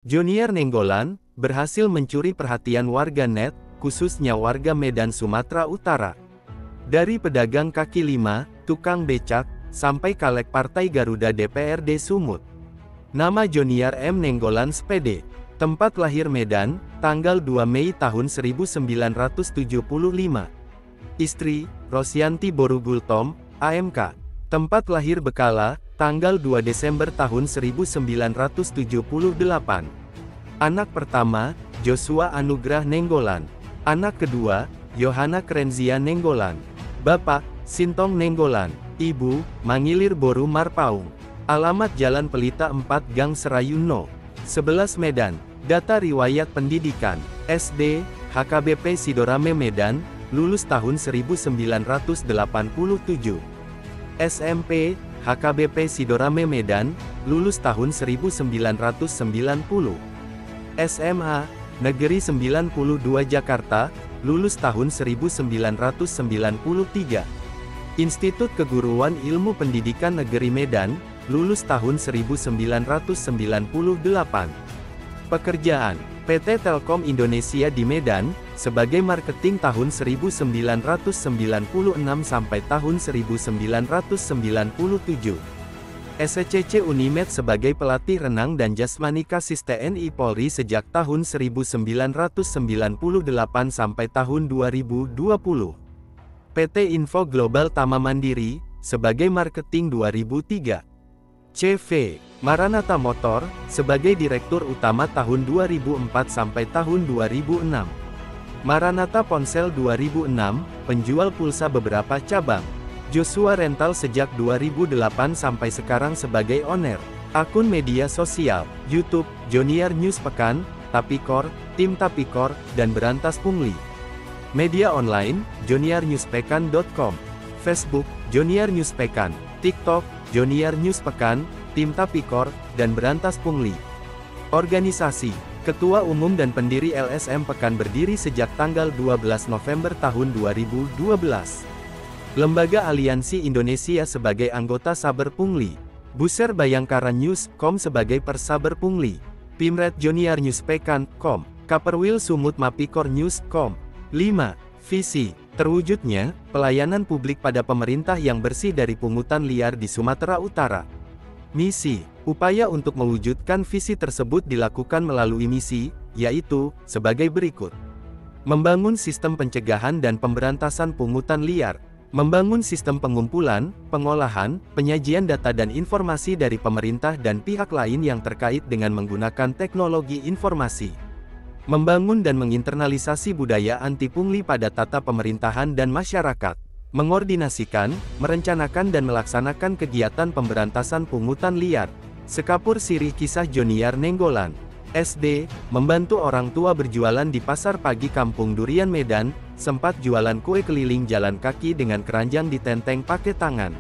Jonier Nainggolan, berhasil mencuri perhatian warganet, khususnya warga Medan Sumatera Utara. Dari pedagang kaki lima, tukang becak, sampai caleg Partai Garuda DPRD Sumut. Nama Jonier M. Nainggolan Spede. Tempat lahir Medan, tanggal 2 Mei tahun 1975. Istri, Rosyanti Borugultom, AMK. Tempat lahir Bekala, tanggal 2 Desember tahun 1978. Anak pertama, Joshua Anugrah Nainggolan. Anak kedua, Yohana Krenzia Nainggolan. Bapak, Sintong Nainggolan. Ibu, Mangilir Boru Marpaung. Alamat Jalan Pelita 4 Gang Serayun No. 11 Medan. Data riwayat pendidikan, SD, HKBP Sidorame Medan, lulus tahun 1987. SMP, HKBP Sidorame Medan, lulus tahun 1990. SMA, Negeri 92 Jakarta, lulus tahun 1993. Institut Keguruan Ilmu Pendidikan Negeri Medan, lulus tahun 1998. Pekerjaan, PT Telkom Indonesia di Medan, sebagai marketing tahun 1996 sampai tahun 1997. SCC Unimed sebagai pelatih renang dan jasmani Kasis TNI Polri sejak tahun 1998 sampai tahun 2020. PT Info Global Tama Mandiri, sebagai marketing 2003. CV, Maranatha Motor, sebagai Direktur Utama tahun 2004 sampai tahun 2006. Maranatha Ponsel 2006, penjual pulsa beberapa cabang. Joshua Rental sejak 2008 sampai sekarang sebagai owner. Akun media sosial, YouTube, Jonier News Pekan, Tapikor, Tim Tapikor, dan Berantas Pungli. Media online, jonierNewsPekan.com. Facebook, Jonier News Pekan. TikTok, Jonier News Pekan, Tim Tapikor, dan Berantas Pungli. Organisasi, Ketua Umum dan pendiri LSM Pekan berdiri sejak tanggal 12 November tahun 2012. Lembaga Aliansi Indonesia sebagai anggota Saber Pungli. Buser Bayangkara News.com sebagai Persaber Pungli. Pimret Jonier News Pekan.com. Kaperwil Sumut Mapikor News.com. 5. Visi, terwujudnya, pelayanan publik pada pemerintah yang bersih dari pungutan liar di Sumatera Utara. Misi, upaya untuk mewujudkan visi tersebut dilakukan melalui misi, yaitu, sebagai berikut. Membangun sistem pencegahan dan pemberantasan pungutan liar. Membangun sistem pengumpulan, pengolahan, penyajian data dan informasi dari pemerintah dan pihak lain yang terkait dengan menggunakan teknologi informasi. Membangun dan menginternalisasi budaya anti pungli pada tata pemerintahan dan masyarakat. Mengordinasikan, merencanakan dan melaksanakan kegiatan pemberantasan pungutan liar. Sekapur sirih kisah Jonier Nainggolan. SD, membantu orang tua berjualan di pasar pagi Kampung Durian Medan, sempat jualan kue keliling jalan kaki dengan keranjang ditenteng pakai tangan.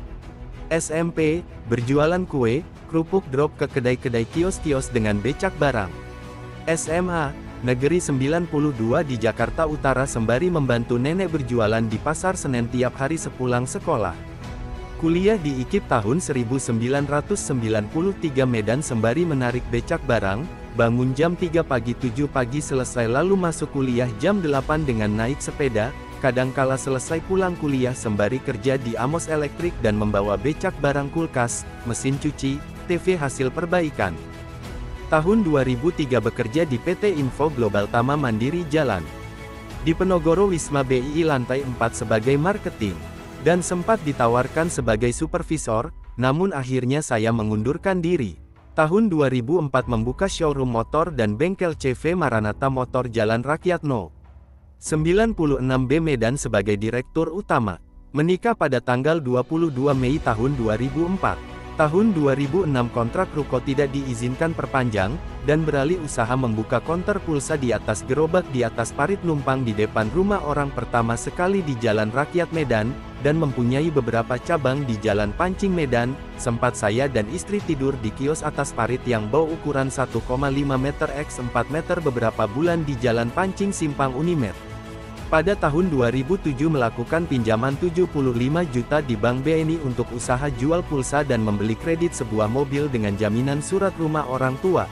SMP, berjualan kue, kerupuk drop ke kedai-kedai kios-kios dengan becak barang. SMA, Negeri 92 di Jakarta Utara sembari membantu nenek berjualan di Pasar Senen tiap hari sepulang sekolah. Kuliah di IKIP tahun 1993 Medan sembari menarik becak barang, bangun jam 3 pagi 7 pagi selesai lalu masuk kuliah jam 8 dengan naik sepeda, kadangkala selesai pulang kuliah sembari kerja di Amos Elektrik dan membawa becak barang kulkas, mesin cuci, TV hasil perbaikan. Tahun 2003 bekerja di PT Info Global Tama Mandiri Jalan di Penogoro Wisma BII lantai 4 sebagai marketing, dan sempat ditawarkan sebagai supervisor, namun akhirnya saya mengundurkan diri. Tahun 2004 membuka showroom motor dan bengkel CV Maranatha Motor Jalan Rakyat No. 96B Medan sebagai Direktur Utama. Menikah pada tanggal 22 Mei tahun 2004. Tahun 2006 kontrak ruko tidak diizinkan perpanjang, dan beralih usaha membuka konter pulsa di atas gerobak di atas parit numpang di depan rumah orang pertama sekali di Jalan Rakyat Medan, dan mempunyai beberapa cabang di Jalan Pancing Medan. Sempat saya dan istri tidur di kios atas parit yang bau ukuran 1,5 meter x 4 meter beberapa bulan di Jalan Pancing Simpang Unimed. Pada tahun 2007 melakukan pinjaman 75 juta di Bank BNI untuk usaha jual pulsa dan membeli kredit sebuah mobil dengan jaminan surat rumah orang tua.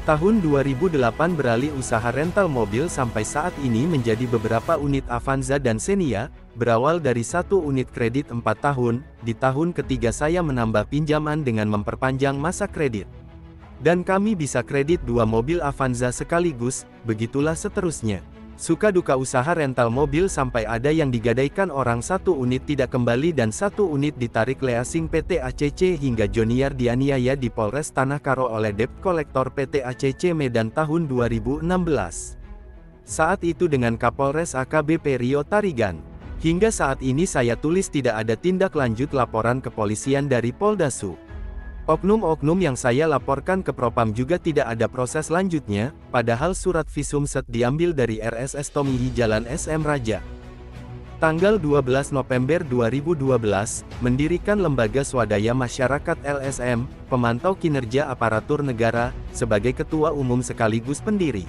Tahun 2008 beralih usaha rental mobil sampai saat ini menjadi beberapa unit Avanza dan Xenia, berawal dari 1 unit kredit 4 tahun, di tahun ketiga saya menambah pinjaman dengan memperpanjang masa kredit. Dan kami bisa kredit 2 mobil Avanza sekaligus, begitulah seterusnya. Suka duka usaha rental mobil sampai ada yang digadaikan orang 1 unit tidak kembali dan 1 unit ditarik leasing PT ACC hingga Joniar dianiaya di Polres Tanah Karo oleh debt kolektor PT ACC Medan tahun 2016. Saat itu dengan Kapolres AKBP Rio Tarigan. Hingga saat ini saya tulis tidak ada tindak lanjut laporan kepolisian dari Poldasu. Oknum-oknum yang saya laporkan ke Propam juga tidak ada proses lanjutnya, padahal surat visum set diambil dari RSS Tomihi Jalan SM Raja. Tanggal 12 November 2012, mendirikan Lembaga Swadaya Masyarakat LSM, Pemantau Kinerja Aparatur Negara, sebagai Ketua Umum sekaligus pendiri.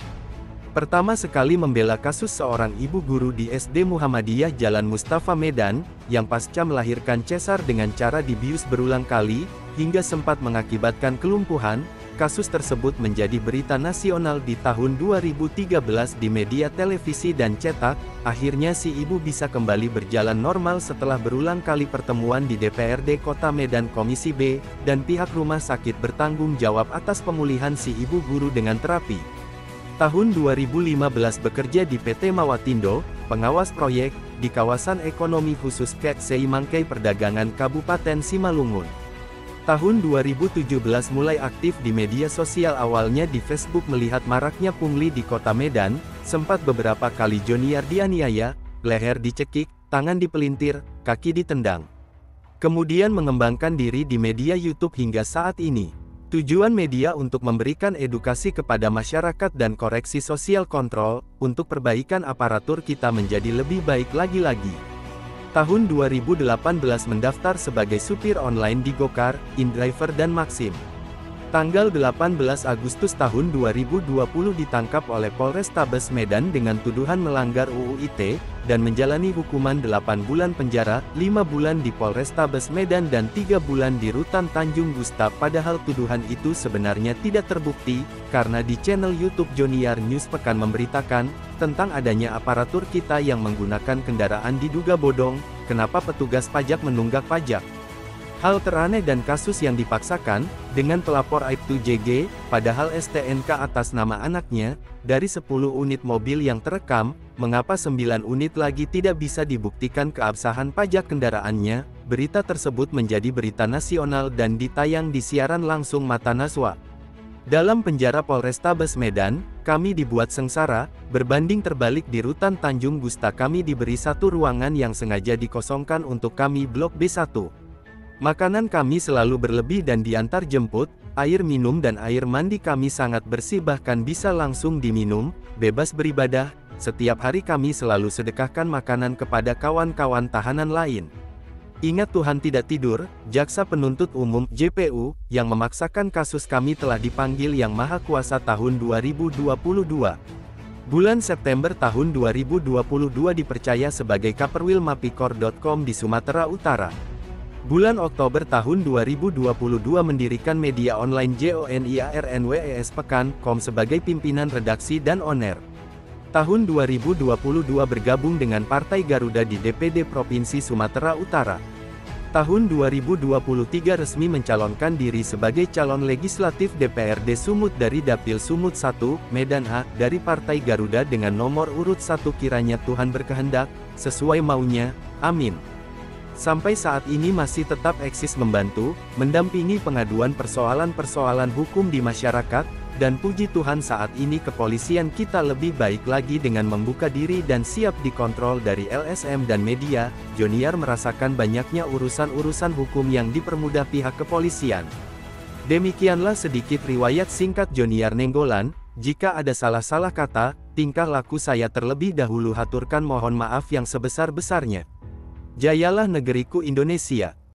Pertama sekali membela kasus seorang ibu guru di SD Muhammadiyah Jalan Mustafa Medan, yang pasca melahirkan cesar dengan cara dibius berulang kali, hingga sempat mengakibatkan kelumpuhan. Kasus tersebut menjadi berita nasional di tahun 2013 di media televisi dan cetak. Akhirnya si ibu bisa kembali berjalan normal setelah berulang kali pertemuan di DPRD Kota Medan Komisi B, dan pihak rumah sakit bertanggung jawab atas pemulihan si ibu guru dengan terapi. Tahun 2015 bekerja di PT Mawatindo, pengawas proyek, di kawasan ekonomi khusus KEKSEI Mangkai Perdagangan Kabupaten Simalungun. Tahun 2017 mulai aktif di media sosial, awalnya di Facebook melihat maraknya pungli di kota Medan, sempat beberapa kali Joniar dianiaya, leher dicekik, tangan dipelintir, kaki ditendang. Kemudian mengembangkan diri di media YouTube hingga saat ini. Tujuan media untuk memberikan edukasi kepada masyarakat dan koreksi sosial kontrol, untuk perbaikan aparatur kita menjadi lebih baik lagi-lagi. Tahun 2018 mendaftar sebagai supir online di Gokar, InDriver dan Maxim. Tanggal 18 Agustus tahun 2020 ditangkap oleh Polrestabes Medan dengan tuduhan melanggar UU ITE, dan menjalani hukuman 8 bulan penjara, 5 bulan di Polrestabes Medan dan 3 bulan di Rutan Tanjung Gustaf. Padahal tuduhan itu sebenarnya tidak terbukti, karena di channel YouTube Joniar News Pekan memberitakan, tentang adanya aparatur kita yang menggunakan kendaraan diduga bodong, kenapa petugas pajak menunggak pajak. Hal teraneh dan kasus yang dipaksakan, dengan pelapor Aibtu JG, padahal STNK atas nama anaknya, dari 10 unit mobil yang terekam, mengapa 9 unit lagi tidak bisa dibuktikan keabsahan pajak kendaraannya. Berita tersebut menjadi berita nasional dan ditayang di siaran langsung Mata Najwa. Dalam penjara Polrestabes Medan, kami dibuat sengsara, berbanding terbalik di Rutan Tanjung Gustaf kami diberi 1 ruangan yang sengaja dikosongkan untuk kami Blok B1. Makanan kami selalu berlebih dan diantar jemput, air minum dan air mandi kami sangat bersih bahkan bisa langsung diminum, bebas beribadah, setiap hari kami selalu sedekahkan makanan kepada kawan-kawan tahanan lain. Ingat Tuhan tidak tidur, Jaksa Penuntut Umum, JPU, yang memaksakan kasus kami telah dipanggil Yang Maha Kuasa tahun 2022. Bulan September tahun 2022 dipercaya sebagai Kaperwil Mapikor.com di Sumatera Utara. Bulan Oktober tahun 2022 mendirikan media online JONIARNWES Pekan.com sebagai pimpinan redaksi dan owner. Tahun 2022 bergabung dengan Partai Garuda di DPD Provinsi Sumatera Utara. Tahun 2023 resmi mencalonkan diri sebagai calon legislatif DPRD Sumut dari Dapil Sumut 1, Medan A, dari Partai Garuda dengan nomor urut 1 kiranya Tuhan berkehendak, sesuai maunya, amin. Sampai saat ini masih tetap eksis membantu, mendampingi pengaduan persoalan-persoalan hukum di masyarakat, dan puji Tuhan saat ini kepolisian kita lebih baik lagi dengan membuka diri dan siap dikontrol dari LSM dan media. Joniar merasakan banyaknya urusan-urusan hukum yang dipermudah pihak kepolisian. Demikianlah sedikit riwayat singkat Joniar Nenggolan. Jika ada salah-salah kata, tingkah laku saya terlebih dahulu haturkan mohon maaf yang sebesar-besarnya. Jayalah negeriku Indonesia.